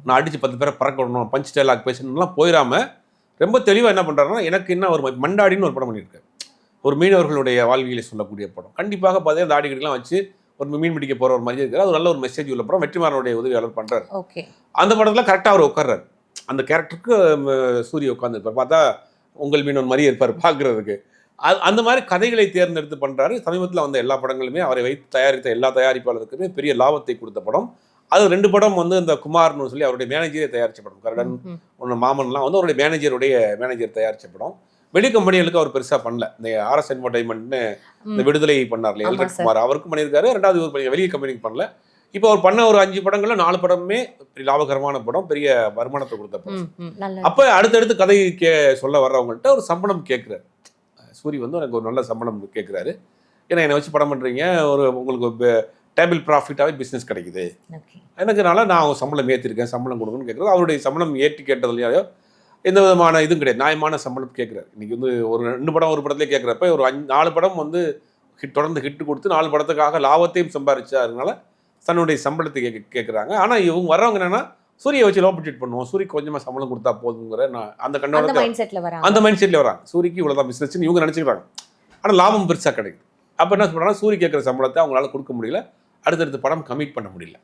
நான் அடிச்சு 10 பேரை பறக்க விடணும், பஞ்ச் டைலாக் பேசணும்லாம் போயிடாம ரொம்ப தெளிவாக என்ன பண்ணுறாருன்னா, எனக்கு என்ன ஒரு மண்டாடின்னு ஒரு படம் பண்ணியிருக்காரு. ஒரு மீனவர்களுடைய வாழ்வியலை சொல்லக்கூடிய படம். கண்டிப்பாக பார்த்தீங்கன்னா தாடி கட்டிலாம் வச்சு ஒரு மீன் பிடிக்க போகிற ஒரு மாதிரி இருக்காரு. அது நல்ல ஒரு மெசேஜ் உள்ள படம். வெற்றிமாறனுடைய உதவியாளர் பண்ணுறாரு. ஓகே. அந்த படத்தில் கரெக்டாக அவர் உட்கார்றாரு. அந்த கேரக்டருக்கு சூரிய உட்காந்துருப்பார். பார்த்தா உங்கள் மீனவன் மாதிரியே இருப்பார் பார்க்குறதுக்கு. அந்த மாதிரி கதைகளை தேர்ந்தெடுத்து பண்ணுறாரு. சமீபத்தில் வந்த எல்லா படங்களுமே அவரை வைத்து தயாரித்த எல்லா தயாரிப்பாளருக்குமே பெரிய லாபத்தை கொடுத்த படம். அது 2 படம் வந்து இந்த குமார்னு சொல்லி அவருடைய மேனேஜரே தயாரித்த படம். கரடன் ஒன்று மாமன்லாம் வந்து அவருடைய மேனேஜர் தயாரித்த படம். வெளி கம்பெனிகளுக்கு அவர் பெருசாக பண்ணல. இந்த ஆர்எஸ் என்டர்டைன்மெண்ட்னு இந்த விடுதலை பண்ணார் இல்லையா எல்ரட் குமார், அவருக்கும் பண்ணியிருக்காரு. 2வது இவர் வெளிய கம்பெனிக்கு பண்ணல. இப்போ அவர் பண்ண ஒரு 5 படங்கள்ல 4 படமுமே லாபகரமான படம், பெரிய வருமானத்தை கொடுத்த படம். அப்போ அடுத்தடுத்து கதை சொல்ல வர்றவங்கள்ட்ட ஒரு சம்பளம் கேட்குறாரு. சூரி வந்து எனக்கு ஒரு நல்ல சம்பளம் கேட்குறாரு. ஏன்னா என்னை வச்சு படம் பண்ணுறீங்க, ஒரு உங்களுக்கு டேபிள் ப்ராஃபிட்டாகவே பிஸ்னஸ் கிடைக்குது, எனக்குனால நான் அவங்க சம்பளம் ஏற்றிருக்கேன், சம்பளம் கொடுக்கணும்னு கேட்குறது. அவருடைய சம்பளம் ஏற்றி கேட்டதுலையோ எந்த விதமான இதுவும் கிடையாது. நியாயமான சம்பளம் கேட்குறாரு. இன்றைக்கி வந்து ஒரு 2 படம் ஒரு படத்துலேயே கேட்குறப்ப ஒரு 4 படம் வந்து தொடர்ந்து ஹிட்டு கொடுத்து 4 படத்துக்காக லாபத்தையும் சம்பாதிச்சதுனால தன்னுடைய சம்பளத்தை கேட்குறாங்க. ஆனால் இவங்க வர்றவங்க என்னென்னா சூரியை வச்சு லோ பட்ஜெட் பண்ணுவோம், சூரிக்கு கொஞ்சமாக சம்பளம் கொடுத்தா போதுங்கிற அந்த கண்ணோட அந்த மைண்ட் செட்டில் வராங்க. சூரிக்கு இவ்வளோதான் பிஸ்னஸ்ன்னு இவங்க நினச்சிக்கிறாங்க. ஆனால் லாபம் பெருசாக கிடைக்குது. அப்போ என்ன சொல்கிறாங்கன்னா சூரி கேட்குற சம்பளத்தை அவங்களால கொடுக்க முடியல, அடுத்தடுத்த படம் கமிட் பண்ண முடியல.